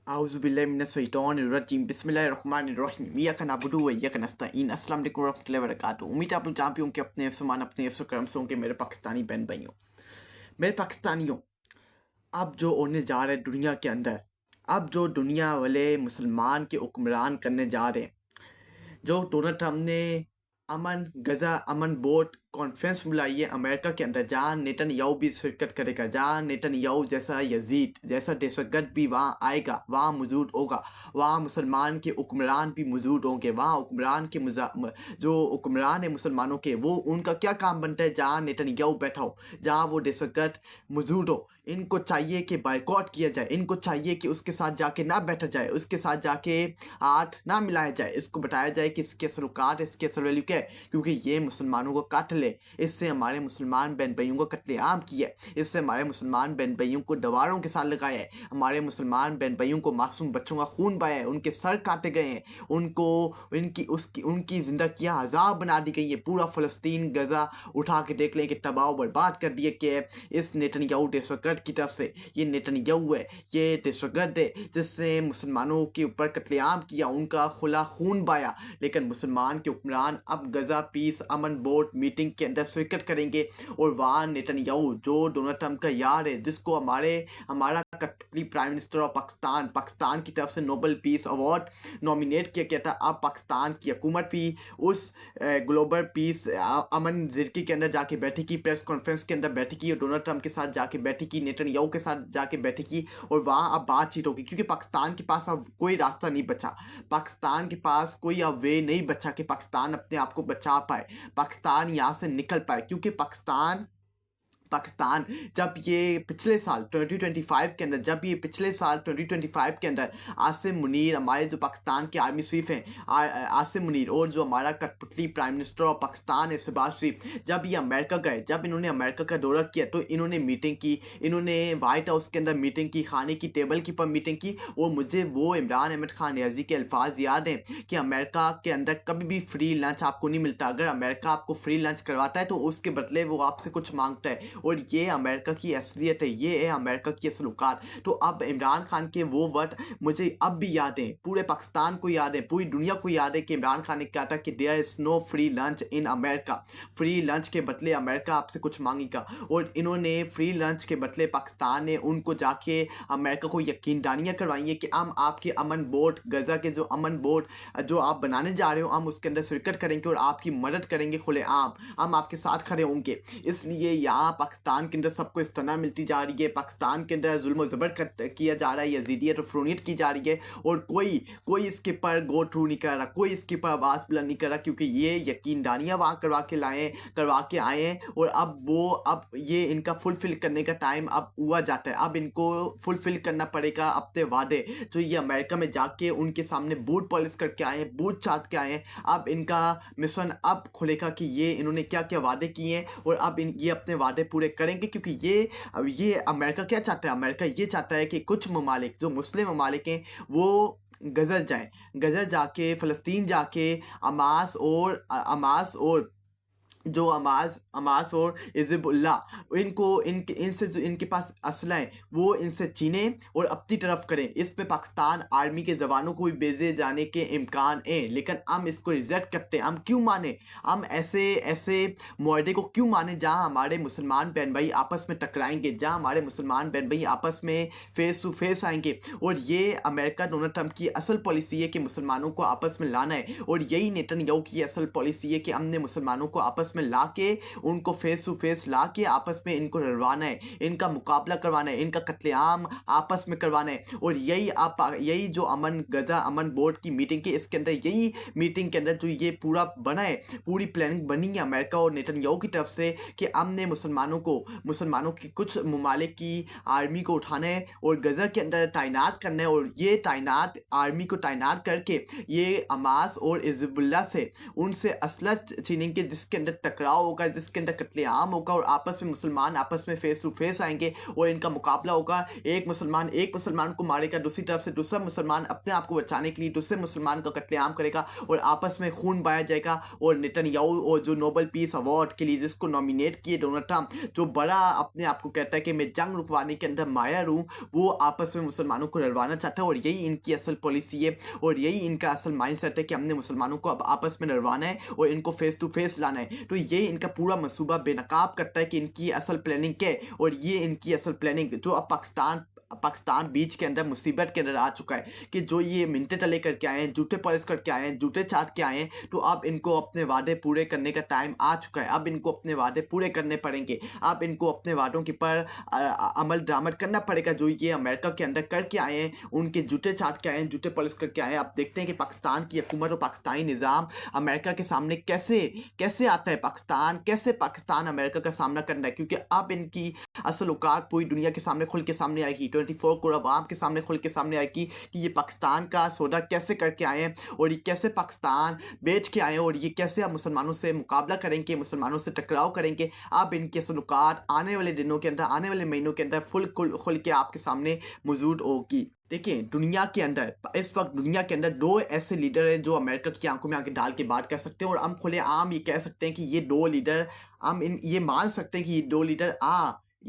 आउज़ुबिल्लाहिमिनश्शैतानिर्रजीम बिस्मिल्लाहिर्रहमानिर्रहीम इय्याका नअबुदु व इय्याका नस्तईन। अस्सलाम वालेकुम वरहमतुल्लाहि वबरकातुहू। उम्मीद है आप लोग जहाँ भी होंगे अपने समान अपने हिफ्ज़ व करम से होंगे मेरे पाकिस्तानी बहन भाइयों। मेरे पाकिस्तानियों, अब जो होने जा रहे हैं दुनिया के अंदर, अब जो दुनिया वाले मुसलमान के हुक्मरान करने जा रहे हैं, जो डोनाल्ड ट्रंप ने अमन बोर्ड कॉन्फ्रेंस बुलाई है अमेरिका के अंदर, जहाँ नेतन्याहू भी शिरकत करेगा, जहाँ नेतन्याहू जैसा यजीद जैसा दहशतगर्द भी वहाँ आएगा, वहाँ मौजूद होगा, वहाँ मुसलमान के हुक्मरान भी मौजूद होंगे, वहाँ हुक्मरान के जो हुक्मरान है मुसलमानों के, वो उनका क्या काम बनता है जहाँ नेतन्याहू बैठा हो, जहाँ वो दहशतगर्द मौजूद हो। इनको चाहिए कि बाइकआउट किया जाए, इनको चाहिए कि उसके साथ जाके ना बैठा जाए, उसके साथ जाके हाथ ना मिलाया जाए, इसको बताया जाए कि इसके सलूकात इसके असल वैल्यू क्या है, क्योंकि ये मुसलमानों को काटल है, इससे हमारे मुसलमान बहन भाइयों को कत्लेआम किया है, इससे हमारे मुसलमान बहन भाइयों को दीवारों के साथ लगाया है, हमारे मुसलमान बहन भाइयों को मासूम बच्चों का खून बहाया है, उनके सर काटे गए हैं, उनको उनकी ज़िंदगियाँ अज़ाब बना दी गई है। पूरा फ़लस्तीन गज़ा उठा के देख लें कि तबाह बर्बाद कर दिया कि इस नेतन्याहू दहशतगर्द की तरफ से। ये नेतन्याहू है, ये दहशतगर्द है जिसने मुसलमानों के ऊपर कत्लेआम किया, उनका खुला खून बहाया। लेकिन मुसलमान के हुक्मरान अब गज़ा पीस अमन बोर्ड मीटिंग के अंदर शिरकत करेंगे और वहाँ नेतन्याहू जो डोनाल्ड ट्रंप का यार है, जिसको हमारा कठपुतली प्राइम मिनिस्टर ऑफ पाकिस्तान की तरफ से नोबेल पीस अवार्ड नॉमिनेट किया गया था, अब पाकिस्तान की हुकूमत भी उस ग्लोबल पीस अमन जिरकी के अंदर जाके बैठेगी, प्रेस कॉन्फ्रेंस के अंदर बैठेगी और डोनाल्ड ट्रंप के साथ जाके बैठेगी, नेतन्याहू के साथ जाके बैठेगी और वहाँ अब बातचीत होगी, क्योंकि पाकिस्तान के पास अब कोई रास्ता नहीं बचा, पाकिस्तान के पास कोई अब वे नहीं बचा कि पाकिस्तान अपने आप को बचा पाए, पाकिस्तान यहाँ से निकल पाए। क्योंकि पाकिस्तान जब ये पिछले साल 2025 के अंदर आसिम मुनीर, हमारे जो पाकिस्तान के आर्मी चीफ हैं आसिम मुनीर, और जो हमारा कठपुतली प्राइम मिनिस्टर ऑफ पाकिस्तान है शहबाज शरीफ, जब ये अमेरिका गए, जब इन्होंने अमेरिका का दौरा किया तो इन्होंने मीटिंग की, इन्होंने वाइट हाउस के अंदर मीटिंग की, खाने की टेबल के ऊपर मीटिंग की। और मुझे वो इमरान अहमद खान नियाज़ी के अल्फाज याद हैं कि अमेरिका के अंदर कभी भी फ्री लंच आपको नहीं मिलता, अगर अमेरिका आपको फ्री लंच करवाता है तो उसके बदले वो आपसे कुछ मांगता है, और ये अमेरिका की असलियत है, ये है अमेरिका की असलुकात। तो अब इमरान खान के वो वर्ड मुझे अब भी याद है, पूरे पाकिस्तान को याद है, पूरी दुनिया को याद है कि इमरान खान ने कहा था कि there is no free lunch in America, free lunch के बदले अमेरिका आपसे कुछ मांगेगा। और इन्होंने फ्री लंच के बदले पाकिस्तान ने उनको जाके अमेरिका को यकीन दानियाँ करवाई है कि हम आपके अमन बोर्ड गज़ा के जो अमन बोर्ड जो आप बनाने जा रहे हो, हम उसके अंदर शिरकत करेंगे और आपकी मदद करेंगे खुलेआम, हम आपके साथ खड़े होंगे। इसलिए यहाँ पाकिस्तान के अंदर सबको इस्तना मिलती जा रही है, पाकिस्तान के अंदर जुल्म और ज़बर किया जा रहा है, यजीदियत और फ़ुरूनियत की जा रही है, और कोई इसके पर गो थ्रू नहीं कर रहा, कोई इसके पर आवाज़ बुलंद नहीं कर रहा, क्योंकि ये यकीन दानियाँ वहाँ करवा के आए हैं। और अब ये इनका फुलफ़िल करने का टाइम अब हुआ जाता है, अब इनको फुलफ़िल करना पड़ेगा अपने वादे जो ये अमेरिका में जाके उनके सामने बूट पॉलिश करके आए हैं, बूट चाट के आए हैं। अब इनका मिशन अब खुलेगा कि ये इन्होंने क्या क्या वादे किए हैं और अब ये अपने वादे पूरे करेंगे, क्योंकि ये अमेरिका क्या चाहता है, अमेरिका ये चाहता है कि कुछ ममालिक जो मुस्लिम ममालिक हैं वो गज़र जाके फ़लस्तीन जाके अमास और जो अमास और हिज़्बुल्लाह इनसे जो इनके पास असला है वो इनसे छीने और अपनी तरफ करें। इस पे पाकिस्तान आर्मी के जवानों को भी भेजे जाने के इम्कान हैं, लेकिन हम इसको रिजेक्ट करते हैं। हम क्यों माने, हम ऐसे मुआहदे को क्यों माने जहां हमारे मुसलमान बहन भाई आपस में टकराएंगे, जहां हमारे मुसलमान बहन भाई आपस में फेस टू फेस आएंगे। और ये अमेरिका डोनाल्ड ट्रंप की असल पॉलिसी है कि मुसलमानों को आपस में लाना है, और यही नेतन्याहू की असल पॉलिसी है कि हमने मुसलमानों को आपस में लाके उनको फेस टू फेस लाके आपस में इनको लड़वाना है, इनका मुकाबला करवाना है, इनका कत्लेआम आपस में करवाना है। और यही जो गज़ा अमन बोर्ड की मीटिंग की, इसके अंदर यही मीटिंग के अंदर जो ये पूरा बना है, पूरी प्लानिंग बनी है अमेरिका और नेतन्याहू की तरफ से कि हमने मुसलमानों की कुछ ममालिक की आर्मी को उठाना है और गज़ा के अंदर तैनात करना है, और ये आर्मी को तैनात करके ये हमास और हिज़्बुल्लाह से उनसे असला छीनेंगे, जिसके अंदर टकराव होगा, जिसके अंदर कत्लेआम होगा और आपस में मुसलमान आपस में फेस टू फेस आएंगे और इनका मुकाबला होगा। एक मुसलमान को मारेगा, दूसरी तरफ से दूसरा मुसलमान अपने आप को बचाने के लिए दूसरे मुसलमान का कत्लेआम करेगा और आपस में खून बहाया जाएगा। और नेतन्याहू और जो नोबेल पीस अवार्ड के लिए जिसको नॉमिनेट किए डोनाल्ड ट्रंप, जो बड़ा अपने आप को कहता है कि मैं जंग रुकवाने के अंदर माहिर हूँ, वो आपस में मुसलमानों को लड़वाना चाहता है। और यही इनकी असल पॉलिसी है और यही इनका असल माइंडसेट है कि हमने मुसलमानों को अब आपस में लड़वाना है और इनको फेस टू फेस लाना है। तो ये इनका पूरा मंसूबा बेनकाब करता है कि इनकी असल प्लानिंग क्या है। और ये इनकी असल प्लानिंग जो अब पाकिस्तान बीच के अंदर मुसीबत के अंदर आ चुका है कि जो ये मिनटे तले करके आए हैं, जूते पॉलिश करके आए हैं, जूते चाट के आए हैं, तो अब इनको अपने वादे पूरे करने का टाइम आ चुका है। अब इनको अपने वादे पूरे करने पड़ेंगे। अब इनको अपने वादों के पर अमल दरामद करना पड़ेगा। जो ये अमेरिका के अंदर करके आए हैं, उनके जूते चाट के आए हैं, जूते पॉलिश करके आए हैं। आप देखते हैं कि पाकिस्तान की हुकूमत और पाकिस्तानी निज़ाम अमेरिका के सामने कैसे आता है। पाकिस्तान अमेरिका का सामना करना है, क्योंकि अब इनकी असल औकात पूरी दुनिया के सामने खुल के सामने आएगी। 24 करोड़ अवाम के सामने खुल के सामने आएगी कि ये पाकिस्तान का सौदा कैसे करके आए हैं और ये कैसे पाकिस्तान बेच के आए हैं और ये कैसे अब मुसलमानों से मुकाबला करेंगे, मुसलमानों से टकराव करेंगे। अब इनकी असल औकात आने वाले दिनों के अंदर, आने वाले महीनों के अंदर खुल के आपके सामने मौजूद होगी। देखिए, इस वक्त दुनिया के अंदर दो ऐसे लीडर हैं जो अमेरिका की आंखों में आके डाल के बात कर सकते हैं और हम खुलेआम ये कह सकते हैं कि ये दो लीडर, ये मान सकते हैं कि ये दो लीडर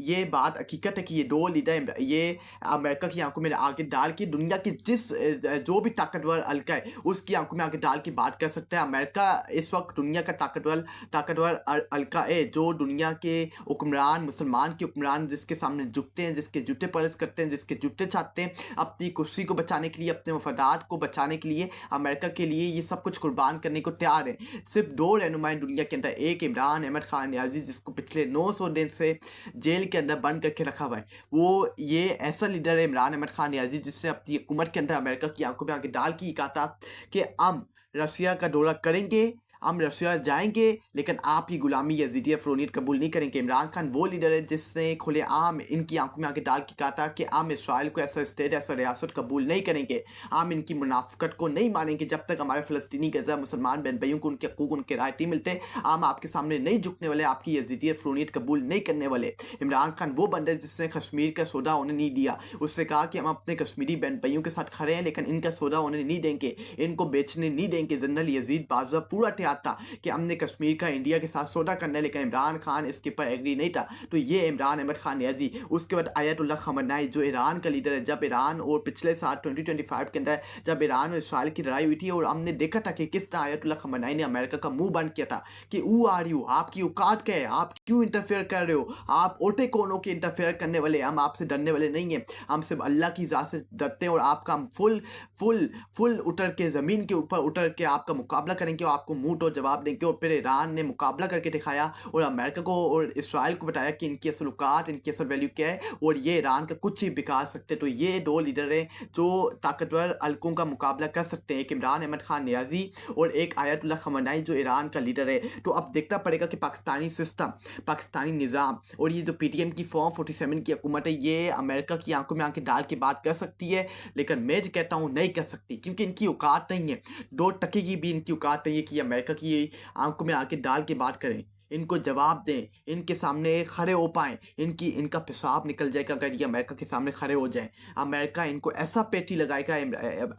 ये बात हकीकत है कि ये दो लीडर ये अमेरिका की आंखों में आगे डाल के दुनिया की जो भी ताकतवर हल्का है उसकी आंखों में आगे डाल के बात कर सकता है। अमेरिका इस वक्त दुनिया का ताकतवर हल्का है, जो दुनिया के हुक्मरान, मुसलमान के हुक्मरान जिसके सामने झुकते हैं, जिसके जूते पलस करते हैं, जिसके जूते छाटते हैं, अपनी कुर्सी को बचाने के लिए, अपने मफादात को बचाने के लिए, अमेरिका के लिए ये सब कुछ कुर्बान करने को तैयार है। सिर्फ दो रहनुमाई दुनिया के अंदर, एक इमरान अहमद खान नियाजी जिसको पिछले 900 दिन से जेल के अंदर बंद करके रखा हुआ है। ये ऐसा लीडर है इमरान अहमद खान नियाजी जिसने अपनी हुकूमत के अंदर अमेरिका की आंखों में आगे डाल के कहा था कि हम रशिया का दौरा करेंगे, हम रशिया जाएंगे, लेकिन आप ही गुलामी यजीदी फ़रोनीत कबूल नहीं करेंगे। इमरान खान वो लीडर है जिसने खुलेआम इनकी आंखों में आके डाल के कहा था कि हम इसराइल को ऐसा स्टेट, ऐसा रियासत कबूल नहीं करेंगे, हम इनकी मुनाफकत को नहीं मानेंगे जब तक हमारे फ़लस्तीनी गज़ा मुसलमान बहन भाइयों को उनके हकूक़, उनके रायत नहीं मिलते। हम आपके सामने नहीं झुकने वाले, आपकी यजीदी फ़रोनीत कबूल नहीं करने वाले। इमरान खान वो बंदा है जिसने कश्मीर का सौदा उन्हें नहीं दिया। उससे कहा कि हम अपने कश्मीरी बहन भाइयों के साथ खड़े हैं, लेकिन इनका सौदा उन्हें नहीं देंगे, इनको बेचने नहीं देंगे। जनरल यजीद बाजुआ पूरा तैयार था कि हमने कश्मीर का इंडिया के साथ सौदा करना है, लेकिन इमरान खान इसके ऊपर एग्री नहीं था। तो ये इमरान अहमद खान नियाजी। उसके बाद आयतुल्लाह खamenei जो ईरान का लीडर है। जब ईरान और पिछले साल 2025 के अंदर जब ईरान और इसराइल की लड़ाई हुई थी और हमने देखा था कि किस तरह आयतुल्लाह खamenei ने अमेरिका का मुंह बंद किया था कि हू आर यू, आपकी औकात क्या है, आप क्यों इंटरफेयर कर रहे हो, आप ओटे कौनों के इंटरफेयर करने वाले, हम आपसे डरने वाले नहीं हैं, हम सिर्फ अल्लाह की ज़ात से डरते हैं और आपका हम फुल उतर के ज़मीन के ऊपर उतर के आपका मुकाबला करेंगे और आपको मुंह तो जवाब देंगे। और फिर ईरान ने मुकाबला करके दिखाया और अमेरिका को और इसराइल को बताया कि इनकी असल औकात, इनकी असल वैल्यू क्या है और ये ईरान का कुछ ही बिगाड़ सकते। तो ये दो लीडर हैं जो ताकतवर हल्कों का मुकाबला कर सकते हैं, एक इमरान अहमद खान नियाजी और एक आयतुल्लाह खamenei जो ईरान का लीडर है। तो अब देखना पड़ेगा कि पाकिस्तानी सिस्टम, पाकिस्तानी निज़ाम और ये जो PTM की फॉर्म 47 की हुकूमत है, ये अमेरिका की आंखों में आंखें डाल के बात कर सकती है, लेकिन मैं जो कहता हूँ नहीं कर सकती, क्योंकि इनकी औकात नहीं है, 2 टके की भी इनकी औकात नहीं है कि अमेरिका की आंखों में आके डाल के बात करें, इनको जवाब दें, इनके सामने खड़े हो पाएँ। इनका पेशाब निकल जाएगा अगर ये अमेरिका के सामने खड़े हो जाएं। अमेरिका इनको ऐसा पेटी लगाएगा,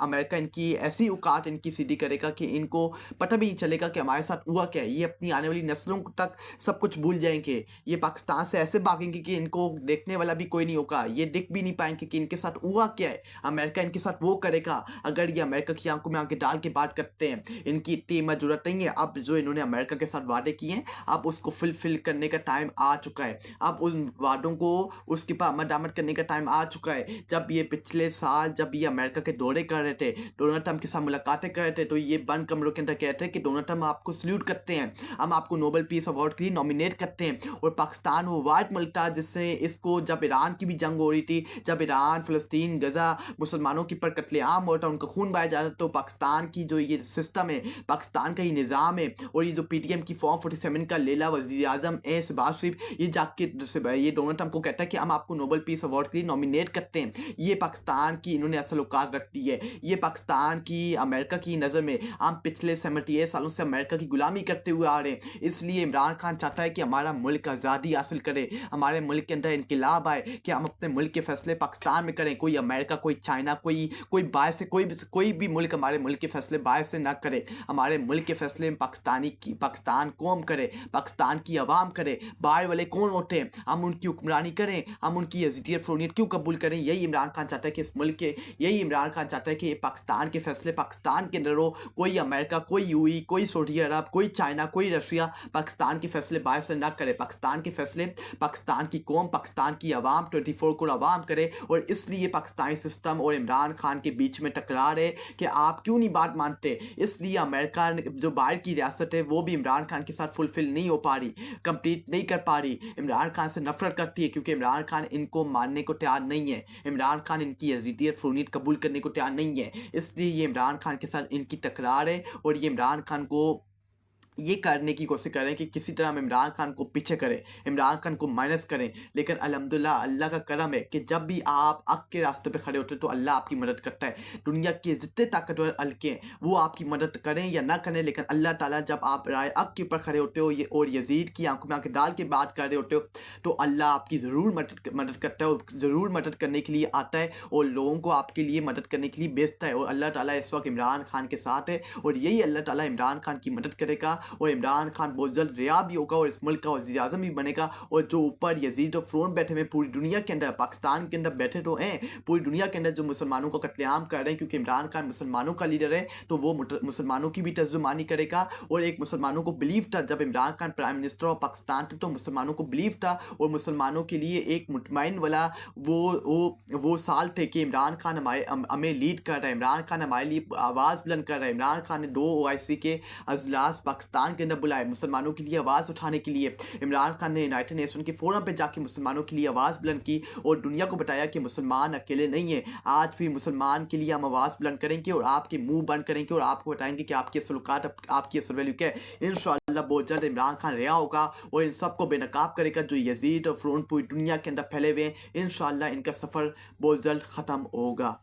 अमेरिका इनकी ऐसी औकात इनकी सीधी करेगा कि इनको पता भी नहीं चलेगा कि हमारे साथ हुआ क्या है। ये अपनी आने वाली नस्लों तक सब कुछ भूल जाएंगे। ये पाकिस्तान से ऐसे भागेंगे कि इनको देखने वाला भी कोई नहीं होगा, ये दिख भी नहीं पाएंगे कि इनके साथ हुआ क्या है। अमेरिका इनके साथ वो करेगा अगर ये अमेरिका की आंखों में आके डाल के बात करते हैं। इनकी इतनी हिम्मत जरूरत नहीं है। अब जो इन्होंने अमेरिका के साथ वादे किए हैं, अब उसको फुलफिल करने का टाइम आ चुका है। अब उन वादों को उसके ऊपर अमल दरामद करने का टाइम आ चुका है। जब ये पिछले साल जब ये अमेरिका के दौरे कर रहे थे, डोनाल्ड ट्रंप के साथ मुलाकातें कर रहे थे, तो ये बंद कमरों के अंदर कहते हैं कि डोनाल्ड ट्रंप आपको सल्यूट करते हैं, हम आपको नोबेल पीस अवार्ड के लिए नॉमिनेट करते हैं। और पाकिस्तान वो वाइट मुल्क था जिससे इसको, जब ईरान की भी जंग हो रही थी, जब ईरान, फ़लस्तीन, गज़ा, मुसलमानों के ऊपर कत्लेआम होता, उनका खून बहाया जाता, तो पाकिस्तान की जो ये सिस्टम है, पाकिस्तान का ये निज़ाम है और ये जो PTM की फॉर्म 47 का मलेला वज़ीर-ए-आज़म शहबाज शरीफ ये जाके ये डोनाल्ड ट्रंप को कहता है कि हम आपको नोबेल पीस अवार्ड के लिए नॉमिनेट करते हैं। ये पाकिस्तान की इन्होंने असल औकात रख दी है। ये पाकिस्तान की अमेरिका की नज़र में हम पिछले 78 सालों से अमेरिका की गुलामी करते हुए आ रहे हैं। इसलिए इमरान खान चाहता है कि हमारा मुल्क आज़ादी हासिल करे, हमारे मुल्क के अंदर इनकलाब आए, कि हम अपने मुल्क के फैसले पाकिस्तान में करें। कोई अमेरिका, कोई चाइना, कोई बाहर से कोई भी मुल्क हमारे मुल्क के फैसले बाहर से ना करे। हमारे मुल्क के फैसले पाकिस्तान कौम करे, पाकिस्तान की आवाम करे। बाहर वाले कौन होते हैं, हम उनकी हुक्मरानी करें, हम उनकी यजीदियत फ़ुरूनियत क्यों कबूल करें। यही इमरान खान चाहता है कि इस मुल्क के, यही इमरान खान चाहता है कि पाकिस्तान के फैसले पाकिस्तान के अंदर हो। कोई अमेरिका, कोई यूएई, कोई सऊदी अरब, कोई चाइना, कोई रशिया पाकिस्तान के फैसले बाहर से ना करे। पाकिस्तान के फैसले पाकिस्तान की कौम, पाकिस्तान की आवाम 24 करोड़ आवाम करे। और इसलिए पाकिस्तानी सिस्टम और इमरान खान के बीच में टकरार है कि आप क्यों नहीं बात मानते। इसलिए अमेरिका जो बाहर की रियासत है वो भी इमरान खान के साथ फुलफिल नहीं हो पा रही, कंप्लीट नहीं कर पा रही। इमरान खान से नफरत करती है क्योंकि इमरान खान इनको मानने को तैयार नहीं है। इमरान खान इनकी यजीदियत फ़ुरूनियत कबूल करने को तैयार नहीं है। इसलिए ये इमरान खान के साथ इनकी तकरार है और ये इमरान खान को ये करने की कोशिश कर रहे हैं कि किसी तरह हम इमरान खान को पीछे करें, इमरान खान को माइनस करें। लेकिन अल्हम्दुलिल्लाह अल्लाह का करम है कि जब भी आप हक़ के रास्ते पे खड़े होते हैं तो अल्लाह आपकी मदद करता है। दुनिया के जितने ताकतवर हल्के हैं वो आपकी मदद करें या ना करें, लेकिन अल्लाह ताला जब आप राय हक़ के ऊपर खड़े होते हो ये और यज़ीद की आंखों में आंखें डाल के बात कर रहे होते हो तो अल्लाह आपकी ज़रूर मदद करता है और ज़रूर मदद करने के लिए आता है और लोगों को आपके लिए मदद करने के लिए भेजता है। और अल्लाह ताला इस वक्त इमरान खान के साथ है और यही अल्लाह ताला इमरान खान की मदद करेगा और इमरान खान बहुत जल्द रिहा भी होगा और इस मुल्क का वज़ीर आज़म भी बनेगा। और जो ऊपर यजीद और फ़्रोन बैठे हुए पूरी दुनिया के अंदर, पाकिस्तान के अंदर बैठे तो हैं, पूरी दुनिया के अंदर जो मुसलमानों को कत्लेआम कर रहे हैं क्योंकि इमरान खान मुसलमानों का लीडर है तो वो मुसलमानों की भी तर्जुमानी करेगा। और एक मुसलमानों को बिलीव था जब Imran Khan prime minister of Pakistan थे तो मुसलमानों को बिलीव था और मुसलमानों के लिए एक मुतमईन वाला वो साल थे कि इमरान खान हमें लीड कर रहा है, इमरान खान हमारे लिए आवाज़ बुलंद कर रहा है। इमरान खान ने 2 OIC के अजलास पाकिस्तान के अंदर बुलाए मुसलमानों के लिए आवाज़ उठाने के लिए। इमरान खान ने यूनाइटेड नेशन के फोरम पे जाके मुसलमानों के लिए आवाज़ बुलंद की और दुनिया को बताया कि मुसलमान अकेले नहीं है। आज भी मुसलमान के लिए हम आवाज़ बुलंद करेंगे और आपके मुंह बंद करेंगे और आपको बताएंगे कि आपकी सलूकात, आपकी असल वैल्यू क्या है। इंशाअल्लाह बहुत जल्द इमरान खान रिहा होगा और इन सबको बेनकाब करेगा जो यजीद और फ़्रोन पूरी दुनिया के अंदर फैले हुए हैं। इंशाअल्लाह इनका सफ़र बहुत जल्द ख़त्म होगा।